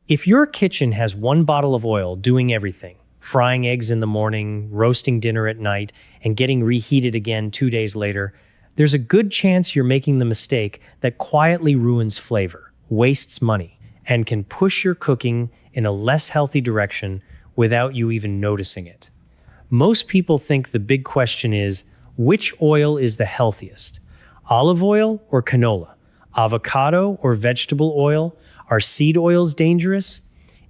If your kitchen has one bottle of oil doing everything, frying eggs in the morning, roasting dinner at night, and getting reheated again 2 days later, there's a good chance you're making the mistake that quietly ruins flavor, wastes money, and can push your cooking in a less healthy direction without you even noticing it. Most people think the big question is, which oil is the healthiest? Olive oil or canola? Avocado or vegetable oil? Are seed oils dangerous?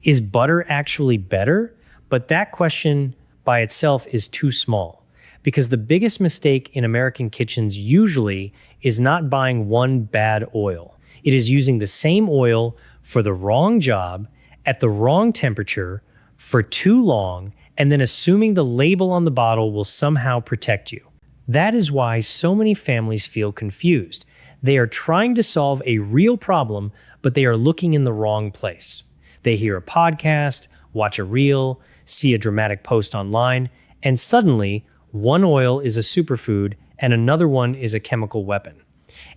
Is butter actually better? But that question by itself is too small, because the biggest mistake in American kitchens usually is not buying one bad oil. It is using the same oil for the wrong job, at the wrong temperature, for too long, and then assuming the label on the bottle will somehow protect you. That is why so many families feel confused. They are trying to solve a real problem, but they are looking in the wrong place. They hear a podcast, watch a reel, see a dramatic post online, and suddenly one oil is a superfood and another one is a chemical weapon.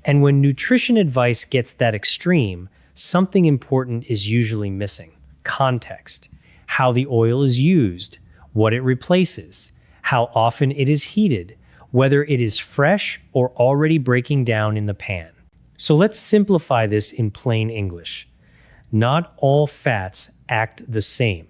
And when nutrition advice gets that extreme, something important is usually missing. Context, how the oil is used, what it replaces, how often it is heated, whether it is fresh or already breaking down in the pan. So let's simplify this in plain English. Not all fats act the same.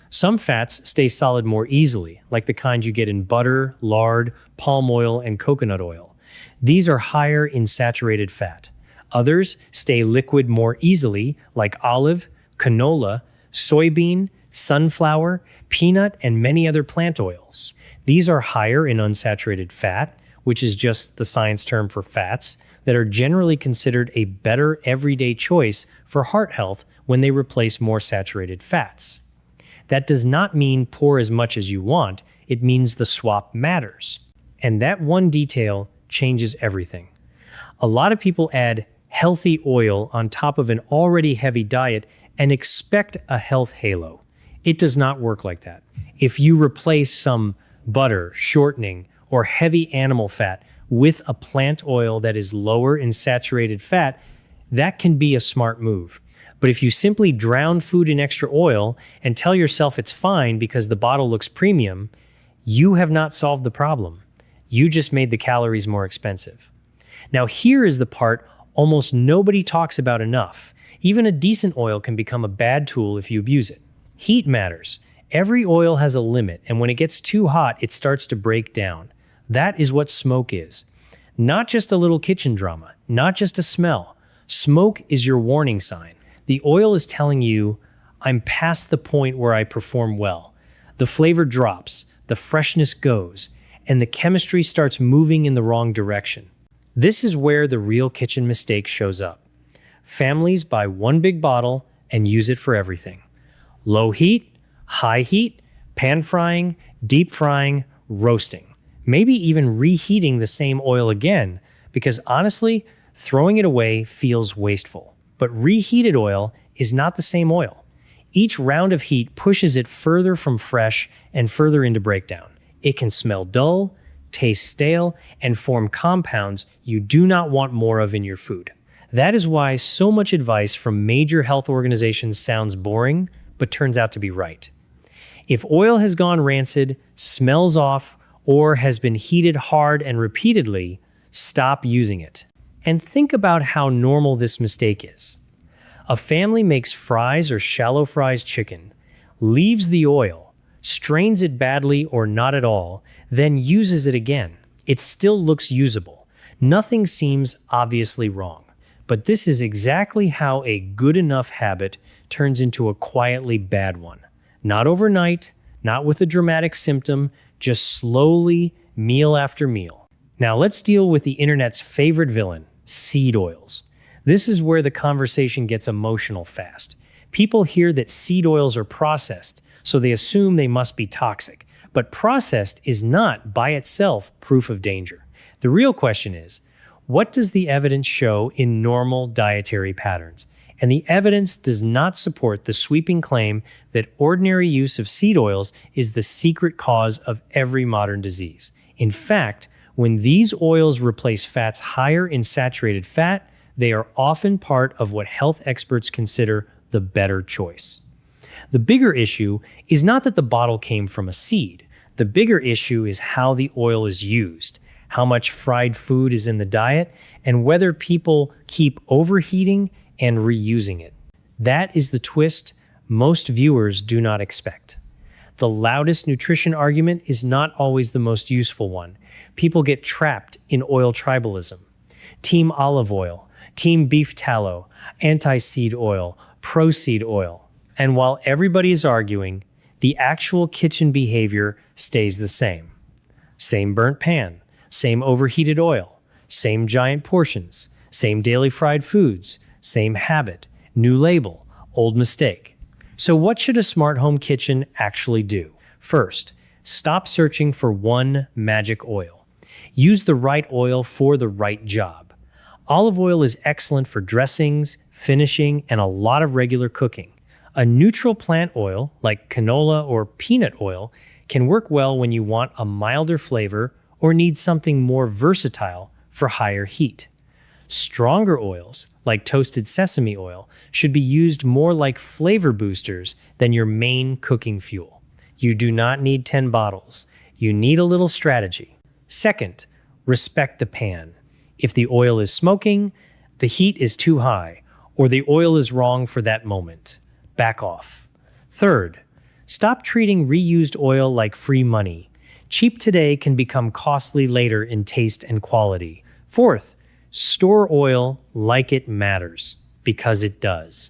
Some fats stay solid more easily, like the kind you get in butter, lard, palm oil, and coconut oil. These are higher in saturated fat. Others stay liquid more easily, like olive, canola, soybean, sunflower, peanut, and many other plant oils. These are higher in unsaturated fat, which is just the science term for fats, that are generally considered a better everyday choice for heart health when they replace more saturated fats. That does not mean pour as much as you want, it means the swap matters. And that one detail changes everything. A lot of people add healthy oil on top of an already heavy diet and expect a health halo. It does not work like that. If you replace some butter, shortening, or heavy animal fat with a plant oil that is lower in saturated fat, that can be a smart move. But if you simply drown food in extra oil and tell yourself it's fine because the bottle looks premium, you have not solved the problem. You just made the calories more expensive. Now here is the part almost nobody talks about enough. Even a decent oil can become a bad tool if you abuse it. Heat matters. Every oil has a limit, and when it gets too hot, it starts to break down. That is what smoke is. Not just a little kitchen drama, not just a smell. Smoke is your warning sign. The oil is telling you, I'm past the point where I perform well. The flavor drops, the freshness goes, and the chemistry starts moving in the wrong direction. This is where the real kitchen mistake shows up. Families buy one big bottle and use it for everything. Low heat, high heat, pan frying, deep frying, roasting. Maybe even reheating the same oil again, because honestly, throwing it away feels wasteful. But reheated oil is not the same oil. Each round of heat pushes it further from fresh and further into breakdown. It can smell dull, taste stale, and form compounds you do not want more of in your food. That is why so much advice from major health organizations sounds boring, but turns out to be right. If oil has gone rancid, smells off, or has been heated hard and repeatedly, stop using it. And think about how normal this mistake is. A family makes fries or shallow fries chicken, leaves the oil, strains it badly or not at all, then uses it again. It still looks usable. Nothing seems obviously wrong. But this is exactly how a good enough habit turns into a quietly bad one. Not overnight, not with a dramatic symptom, just slowly, meal after meal. Now let's deal with the internet's favorite villain, seed oils. This is where the conversation gets emotional fast. People hear that seed oils are processed, so they assume they must be toxic. But processed is not, by itself, proof of danger. The real question is, what does the evidence show in normal dietary patterns? And the evidence does not support the sweeping claim that ordinary use of seed oils is the secret cause of every modern disease. In fact, when these oils replace fats higher in saturated fat, they are often part of what health experts consider the better choice. The bigger issue is not that the bottle came from a seed. The bigger issue is how the oil is used, how much fried food is in the diet, and whether people keep overheating and reusing it. That is the twist most viewers do not expect. The loudest nutrition argument is not always the most useful one. People get trapped in oil tribalism. Team olive oil, team beef tallow, anti-seed oil, pro-seed oil. And while everybody is arguing, the actual kitchen behavior stays the same. Same burnt pan, same overheated oil, same giant portions, same daily fried foods, same habit, new label, old mistake. So what should a smart home kitchen actually do? First, stop searching for one magic oil. Use the right oil for the right job. Olive oil is excellent for dressings, finishing, and a lot of regular cooking. A neutral plant oil, like canola or peanut oil, can work well when you want a milder flavor or need something more versatile for higher heat. Stronger oils, like toasted sesame oil, should be used more like flavor boosters than your main cooking fuel. You do not need 10 bottles. You need a little strategy. Second, respect the pan. If the oil is smoking, the heat is too high, or the oil is wrong for that moment, back off. Third, stop treating reused oil like free money. Cheap today can become costly later in taste and quality. Fourth, store oil like it matters, because it does.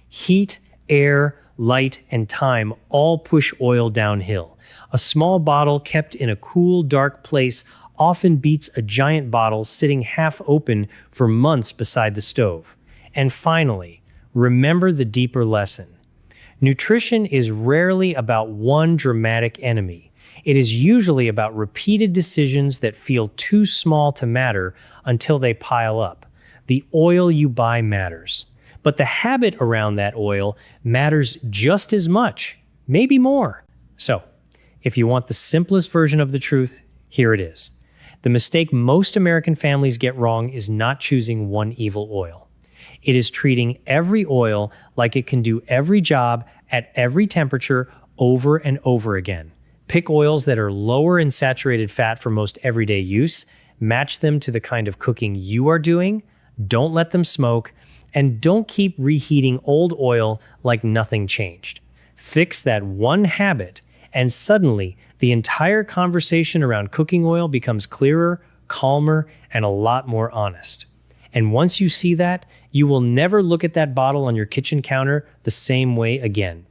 Heat, air, light, and time all push oil downhill. A small bottle kept in a cool, dark place often beats a giant bottle sitting half open for months beside the stove. And finally, remember the deeper lesson. Nutrition is rarely about one dramatic enemy. It is usually about repeated decisions that feel too small to matter until they pile up. The oil you buy matters, but the habit around that oil matters just as much, maybe more. So, if you want the simplest version of the truth, here it is. The mistake most American families get wrong is not choosing one evil oil. It is treating every oil like it can do every job at every temperature over and over again. Pick oils that are lower in saturated fat for most everyday use, match them to the kind of cooking you are doing, don't let them smoke, and don't keep reheating old oil like nothing changed. Fix that one habit, and suddenly the entire conversation around cooking oil becomes clearer, calmer, and a lot more honest. And once you see that, you will never look at that bottle on your kitchen counter the same way again.